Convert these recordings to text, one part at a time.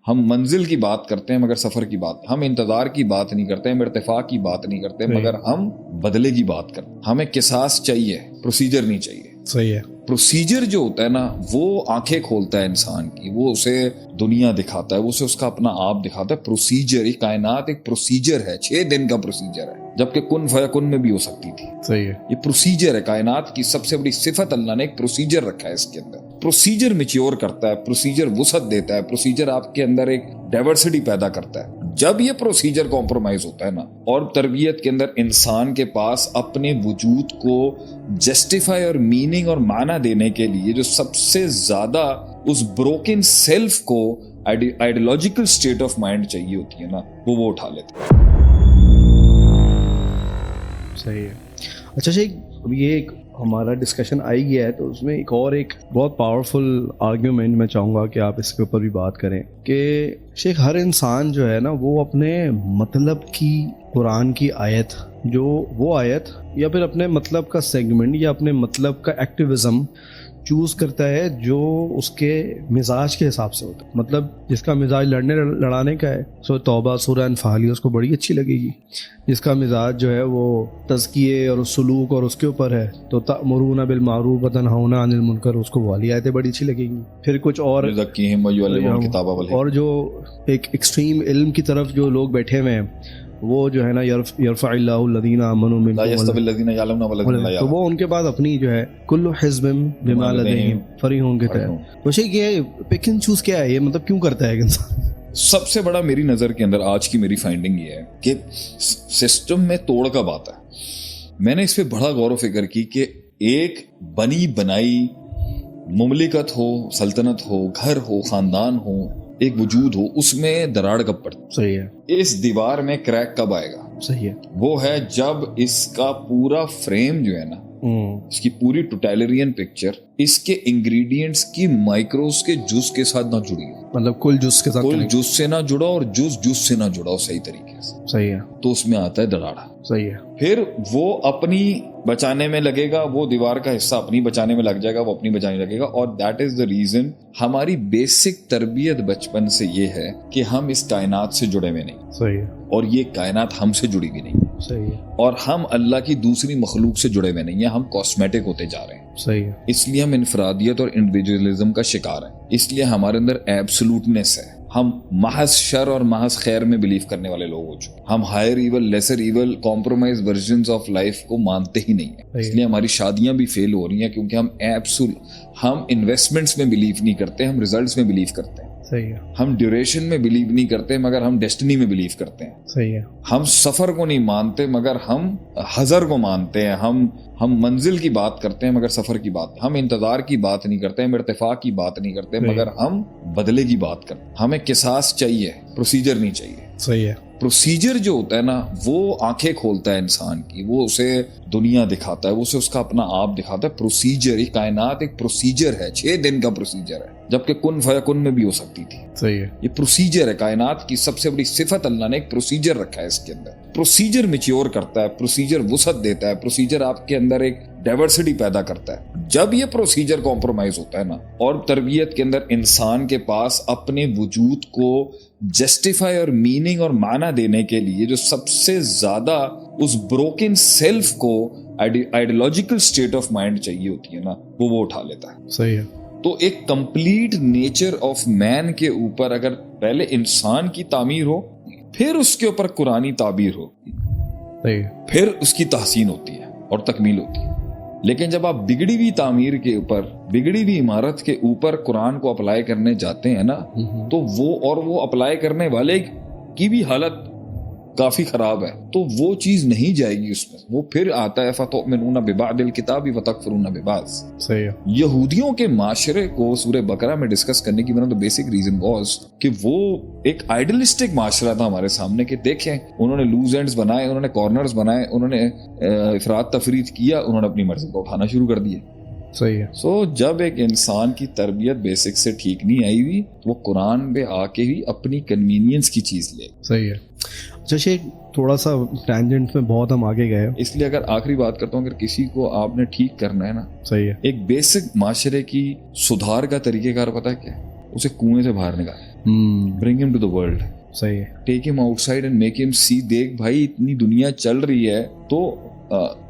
ہم منزل کی بات کرتے ہیں مگر سفر کی بات, ہم انتظار کی بات نہیں کرتے, ہم ارتفاع کی بات نہیں کرتے, مگر ہم بدلے کی بات کرتے ہیں. ہمیں قصاص چاہیے, پروسیجر نہیں چاہیے. صحیح ہے. پروسیجر جو ہوتا ہے نا وہ آنکھیں کھولتا ہے انسان کی, وہ اسے دنیا دکھاتا ہے, وہ اسے اس کا اپنا آپ دکھاتا ہے. پروسیجر, یہ کائنات ایک پروسیجر ہے, 6 دن کا پروسیجر ہے, جبکہ کن فیکن میں بھی ہو سکتی تھی. صحیح ہے. یہ پروسیجر ہے, کائنات کی سب سے بڑی صفت اللہ نے ایک پروسیجر رکھا ہے اس کے اندر. پروسیجر میچیور کرتا ہے, پروسیجر وسعت دیتا ہے, پروسیجر آپ کے اندر ایک ڈائیورسٹی پیدا کرتا ہے. جب یہ پروسیجر کمپرومائز ہوتا ہے نا, اور تربیت کے اندر انسان کے پاس اپنے وجود کو جسٹیفائی اور میننگ اور معنی دینے کے لیے جو سب سے زیادہ اس بروکن سیلف کو آئیڈیالوجیکل سٹیٹ آف مائنڈ چاہیے ہوتی ہے نا, وہ اٹھا لیتے ہیں. صحیح ہے. اچھا شیخ, اب یہ ایک ہمارا ڈسکشن آئی گیا ہے تو اس میں ایک اور ایک بہت پاورفل آرگیومنٹ میں چاہوں گا کہ آپ اس کے اوپر بھی بات کریں کہ شیخ ہر انسان جو ہے نا وہ اپنے مطلب کی قرآن کی آیت, جو وہ آیت یا پھر اپنے مطلب کا سیگمنٹ یا اپنے مطلب کا ایکٹیویزم چوز کرتا ہے جو اس کے مزاج کے حساب سے ہوتا ہے. مطلب جس کا مزاج لڑنے لڑانے کا ہے, سو توبہ سورہ انفال اس کو بڑی اچھی لگے گی. جس کا مزاج جو ہے وہ تزکیے اور سلوک اور اس کے اوپر ہے تو تأمرون بالمعروف وتنہون عن المنکر, اس کو والی آیتیں بڑی اچھی لگیں گی. پھر کچھ اور جو ایک ایکسٹریم علم کی طرف جو لوگ بیٹھے ہوئے ہیں وہ جو ہے نا یرفع اللہ الذین آمنوا منکم, تو وہ ان کے بعد اپنی جو ہے کل حزب بما لدیہم فرحون کے تحت. تو شیخ یہ پک اینڈ چوز کیا ہے, یہ مطلب کیوں کرتا ہے انسان؟ سب سے بڑا میری نظر کے اندر آج کی میری فائنڈنگ یہ ہے کہ سسٹم میں توڑ کب آتا ہے. میں نے اس پہ بڑا غور و فکر کی کہ ایک بنی بنائی مملکت ہو, سلطنت ہو, گھر ہو, خاندان ہو, ایک وجود ہو, اس میں دراڑ کب پڑتی؟ صحیح ہے. اس دیوار میں کریک کب آئے گا؟ صحیح ہے. وہ ہے جب اس کا پورا فریم جو ہے نا, اس کی پوری ٹوٹیلرین پکچر اس کے انگریڈینٹس کی مائکروز کے جز کے ساتھ نہ جڑی ہو. مطلب کل جز کے ساتھ, کل جز سے نہ جڑا اور جز سے نہ جڑا ہو صحیح طریقے سے. صحیح ہے. تو اس میں آتا ہے دراڑا. صحیح ہے. پھر وہ اپنی بچانے میں لگے گا, وہ دیوار کا حصہ اپنی بچانے میں لگ جائے گا, وہ اپنی بچانے لگے گا. اور دیٹ از دا ریزن ہماری بیسک تربیت بچپن سے یہ ہے کہ ہم اس کائنات سے جڑے ہوئے نہیں. صحیح ہے. اور یہ کائنات ہم سے جڑی ہوئی نہیں. صحیح ہے. اور ہم اللہ کی دوسری مخلوق سے جڑے ہوئے نہیں ہیں, ہم کاسمیٹک ہوتے جا رہے ہیں. صحیح ہے. اس لیے ہم انفرادیت اور انڈیویجولزم کا شکار ہیں. اس لیے ہمارے اندر ایبسولوٹنس ہے. ہم محض شر اور محض خیر میں بلیو کرنے والے لوگ ہو چکے. ہم higher evil, lesser evil, compromise versions of life کو مانتے ہی نہیں ہیں. اس لیے ہماری شادیاں بھی فیل ہو رہی ہیں کیونکہ ہم انویسٹمنٹس میں بلیو نہیں کرتے, ہم ریزلٹس میں بلیو کرتے ہیں. صحیح ہے. ہم ڈیوریشن میں بلیو نہیں کرتے مگر ہم ڈیسٹنی میں بلیو کرتے ہیں. صحیح ہے. ہم سفر کو نہیں مانتے مگر ہم حضر کو مانتے ہیں. ہم منزل کی بات کرتے ہیں مگر سفر کی بات, ہم انتظار کی بات نہیں کرتے, ہم ارتفاع کی بات نہیں کرتے, مگر ہم بدلے کی بات کرتے ہیں. ہمیں قصاص چاہیے, پروسیجر نہیں چاہیے. صحیح ہے. پروسیجر جو ہوتا ہے نا وہ آنکھیں کھولتا ہے انسان کی, وہ اسے دنیا دکھاتا ہے, وہ اسے اس کا اپنا آپ دکھاتا ہے. پروسیجر, یہ کائنات ایک پروسیجر ہے, 6 دن کا پروسیجر ہے, جبکہ کن فیکن میں بھی ہو سکتی تھی. صحیح ہے. یہ پروسیجر ہے, کائنات کی سب سے بڑی صفت اللہ نے ایک پروسیجر رکھا ہے اس کے اندر. پروسیجر میچیور کرتا ہے, پروسیجر وسعت دیتا ہے, پروسیجر آپ کے اندر ایک ڈائیورسٹی پیدا کرتا ہے. جب یہ پروسیجر کمپرومائز ہوتا ہے نا, اور تربیت کے اندر انسان کے پاس اپنے وجود کو جسٹیفائی اور میننگ اور معنی دینے کے لیے جو سب سے زیادہ اس بروکن سیلف کو آئیڈیالوجیکل سٹیٹ آف مائنڈ چاہیے ہوتی ہے نا, وہ اٹھا لیتا ہے. صحیح ہے. تو ایک کمپلیٹ نیچر آف مین کے اوپر اگر پہلے انسان کی تعمیر ہو, پھر اس کے اوپر قرآنی تعبیر ہو, پھر اس کی تحسین ہوتی ہے اور تکمیل ہوتی ہے. لیکن جب آپ بگڑی ہوئی تعمیر کے اوپر, بگڑی ہوئی عمارت کے اوپر قرآن کو اپلائی کرنے جاتے ہیں نا, تو وہ اپلائی کرنے والے کی بھی حالت کافی خراب ہے, تو وہ چیز نہیں جائے گی اس میں. وہ پھر آتا ہے فَتُؤْمِنُونَ بِبَعْضِ الْكِتَابِ وَتَكْفُرُونَ بِبَعْضٍ. صحیح ہے. یہودیوں کے معاشرے کو سورہ بقرہ میں ڈسکس کرنے کی one of the basic reason was کہ وہ ایک آئیڈلسٹک معاشرہ تھا ہمارے سامنے, کہ دیکھیں انہوں نے لوز اینڈز بنائے, انہوں نے کارنرز بنائے, انہوں نے افراط تفریط کیا, انہوں نے اپنی مرضی کو اٹھانا شروع کر دیا. صحیح ہے. سو جب ایک انسان کی تربیت بیسک سے ٹھیک نہیں آئی ہوئی, وہ قرآن پہ آ کے ہی اپنی کنوینئنس کی چیز لے. صحیح ہے. اچھا شیخ, تھوڑا سا ٹینجنٹ میں بہت ہم آگے گئے, اس لیے اگر آخری بات کرتا ہوں, اگر کسی کو آپ نے ٹھیک کرنا ہے نا, صحیح ہے, ایک بیسک معاشرے کی سدھار کا طریقہ کار پتہ ہے کیا ہے؟ اسے کنویں سے باہر نکالیں. bring him to the world. صحیح ہے. Take him outside and make him see. دیکھ بھائی اتنی دنیا چل رہی ہے تو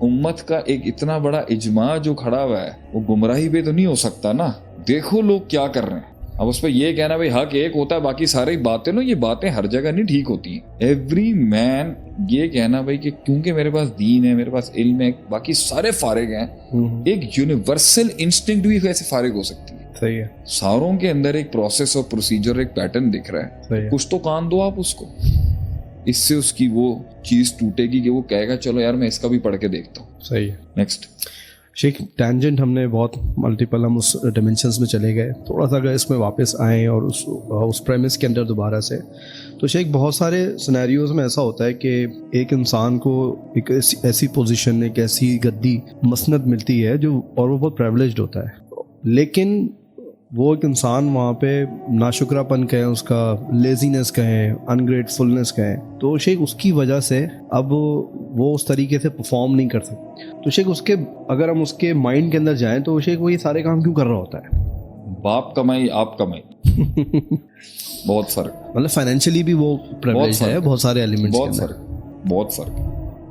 امت کا ایک اتنا بڑا اجماع جو کھڑا ہوا ہے وہ گمراہی پہ تو نہیں ہو سکتا نا. دیکھو لوگ کیا کر رہے ہیں. اب اس پہ یہ کہنا بھائی حق ایک ہوتا ہے باقی سارے باتیں نا، یہ باتیں ہر جگہ نہیں ٹھیک ہوتی ہیں. ایوری مین یہ کہنا بھائی کہ کیونکہ میرے پاس دین ہے، میرے پاس علم ہے، باقی سارے فارغ ہیں، ایک یونیورسل انسٹنکٹ بھی کیسے فارغ ہو سکتی ہے. صحیح ہے. ساروں کے اندر ایک پروسیس اور پروسیجر، ایک پیٹرن دکھ رہا ہے. کچھ تو کان دو آپ اس کو، اس سے اس کی وہ چیز ٹوٹے گی کہ وہ کہے گا چلو یار میں اس کا بھی پڑھ کے دیکھتا ہوں. صحیح ہے. نیکسٹ شیخ ٹینجنٹ ہم نے بہت ملٹیپل، ہم اس ڈائمینشنس میں چلے گئے. تھوڑا سا اگر اس میں واپس آئیں اور اس پریمس کے اندر دوبارہ سے، تو شیخ بہت سارے سینیریوز میں ایسا ہوتا ہے کہ ایک انسان کو ایک ایسی پوزیشن، ایک ایسی گدی مسند ملتی ہے جو، اور وہ بہت پریولیجڈ ہوتا ہے، لیکن وہ ایک انسان وہاں پہ ناشکرا پن کہیں، اس کا لیزینس کہیں، انگریٹفلنس کہیں، تو شیخ اس کی وجہ سے اب وہ اس طریقے سے پرفارم نہیں کر سکتے. تو شیخ اس کے، اگر ہم اس کے مائنڈ کے اندر جائیں تو شیخ وہ یہ سارے کام کیوں کر رہا ہوتا ہے؟ باپ کمائی آپ کمائی بہت فرق، مطلب فائنینشلی بھی وہ پریولیج ہے بہت سارے ایلیمنٹس کے اندر. بہت فرق.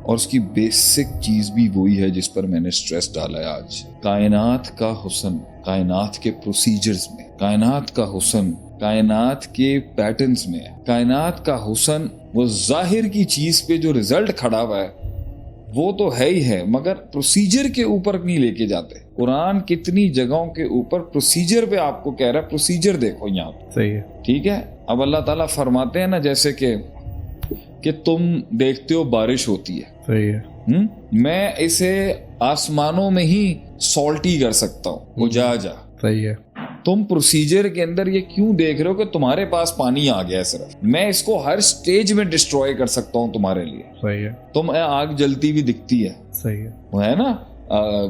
اور اس کی بیسک چیز بھی وہی ہے جس پر میں نے سٹریس ڈالا ہے آج. کائنات کا حسن کائنات کے پروسیجرز میں، کائنات کا حسن کائنات کے پیٹرنز میں، کائنات کا حسن وہ ظاہر کی چیز پہ جو رزلٹ کھڑا ہوا ہے وہ تو ہے ہی ہے، مگر پروسیجر کے اوپر نہیں لے کے جاتے. قرآن کتنی جگہوں کے اوپر پروسیجر پہ آپ کو کہہ رہا ہے پروسیجر دیکھو یہاں. صحیح ہے. ٹھیک ہے. اب اللہ تعالیٰ فرماتے ہیں نا جیسے کہ تم دیکھتے ہو بارش ہوتی ہے. صحیح ہے. میں اسے آسمانوں میں ہی سالٹی کر سکتا ہوں، وہ جا. صحیح ہے. تم پروسیجر کے اندر یہ کیوں دیکھ رہے ہو کہ تمہارے پاس پانی آ گیا ہے؟ صرف میں اس کو ہر سٹیج میں ڈسٹروائے کر سکتا ہوں تمہارے لیے. صحیح ہے. تم آگ جلتی بھی دکھتی ہے. صحیح ہے. وہ ہے نا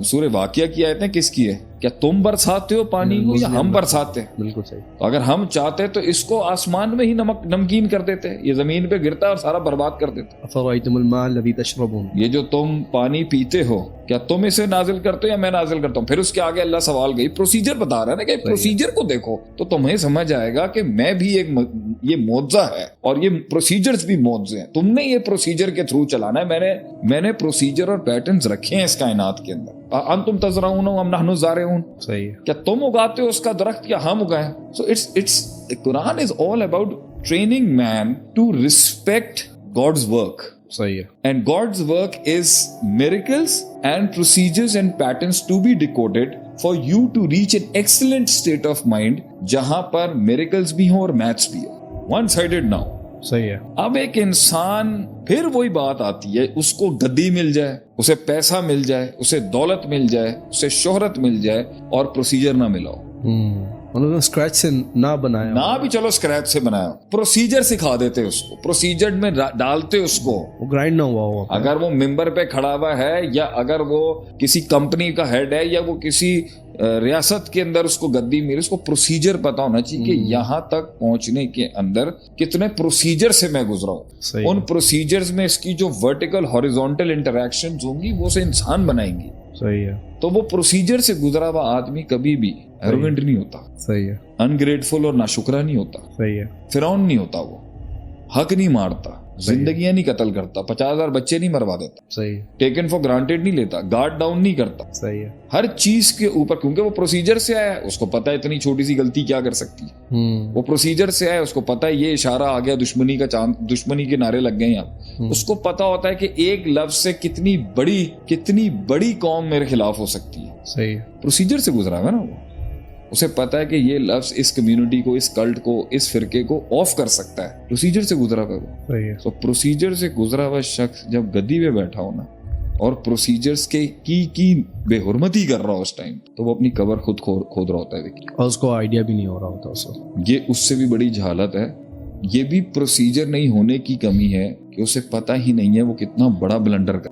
سورہ واقعہ کی آیتیں کس کی ہے؟ کیا تم برساتے ہو پانی کو یا ہم برساتے ہیں؟ بالکل صحیح. اگر ہم چاہتے تو اس کو آسمان میں ہی نمکین کر دیتے، یہ زمین پہ گرتا اور سارا برباد کر دیتے. افرأیتم الماء الذی تشربون، یہ جو تم پانی پیتے ہو کیا تم اسے نازل کرتے ہو یا میں نازل کرتا ہوں؟ پھر اس کے آگے اللہ سوال گئی، پروسیجر بتا رہا ہے نا کہ پروسیجر کو دیکھو تو تمہیں سمجھ آئے گا کہ میں بھی ایک یہ معجزہ ہے اور یہ پروسیجرز بھی معجزے ہیں. تم نے یہ پروسیجر کے تھرو چلانا ہے. میں نے پروسیجر اور پیٹرنز رکھے ہیں اس کائنات کے اندر. انتم تزرعون ام نحن الزارعون، صحیح ہے. کیا تم اگاتے ہو اس کا درخت یا ہم اگائیں؟ So it's Quran is all about training man to respect God's work. صحیح ہے. And God's work is miracles and procedures and patterns to be decoded for you to reach an excellent state of mind جہاں پر miracles بھی ہوں اور maths بھی ہوں. One sided now. صحیح ہے. اب ایک انسان، پھر وہی بات آتی ہے، اس کو گدی مل جائے، اسے پیسہ مل جائے، اسے دولت مل جائے، اسے شہرت مل جائے اور پروسیجر نہ ملا ہو. انہوں نے اسکریچ سے نہ بنایا نہ بھی، چلو اسکریچ سے بنایا، پروسیجر سکھا دیتے اس کو، پروسیجر میں ڈالتے اس کو، وہ گرائنڈ نہ ہوا ہو. اگر وہ ممبر پہ کھڑا ہوا ہے یا اگر وہ کسی کمپنی کا ہیڈ ہے یا وہ کسی ریاست کے اندر اس کو گدی ملی، اس کو پروسیجر پتا ہونا چاہیے کہ یہاں تک پہنچنے کے اندر کتنے پروسیجر سے میں گزرا ہوں. ان پروسیجرز میں اس کی جو ورٹیکل ہاریزونٹل انٹریکشنز ہوں گی وہ اسے انسان بنائیں گی. صحیح ہے. تو وہ پروسیجر سے گزرا ہوا آدمی کبھی بھی ایروگنٹ نہیں ہوتا. صحیح ہے. انگریٹفل اور ناشکرا نہیں ہوتا. صحیح ہے. فرعون نہیں ہوتا، وہ حق نہیں مارتا، زندگیاں نہیں قتل کرتا، 50,000 بچے نہیں مروا دیتا. صحیح. ٹیکن فار گرانٹیڈ نہیں لیتا، گارڈ ڈاؤن نہیں کرتا. صحیح ہے. ہر چیز کے اوپر، کیونکہ وہ پروسیجر سے آیا ہے، اس کو پتا ہے اتنی چھوٹی سی غلطی کیا کر سکتی ہے. وہ پروسیجر سے آیا، اس کو پتا ہے یہ اشارہ آ گیا، دشمنی کا چاند، دشمنی کے نعرے لگ گئے یہاں. اس کو پتا ہوتا ہے کہ ایک لفظ سے کتنی بڑی قوم میرے خلاف ہو سکتی ہے. صحیح. پروسیجر سے گزرا ہے نا وہ. اسے پتا ہے کہ یہ لفظ اس کمیونٹی کو، اس کلٹ کو، اس فرقے کو آف کر سکتا ہے. پروسیجر سے گزرا ہوا وہ. صحیح ہے. تو پروسیجر سے گزرا ہوا شخص جب گدی پہ بیٹھا ہونا اور پروسیجرز کی بے حرمتی کر رہا ہو اس ٹائم، تو وہ اپنی قبر خود کھود رہا ہوتا ہے. دیکھیے، اور اس کو آئیڈیا بھی نہیں ہو رہا ہوتا اس وقت. یہ اس سے بھی بڑی جہالت ہے. یہ بھی پروسیجر نہیں ہونے کی کمی ہے کہ اسے پتہ ہی نہیں ہے وہ کتنا بڑا بلنڈر کر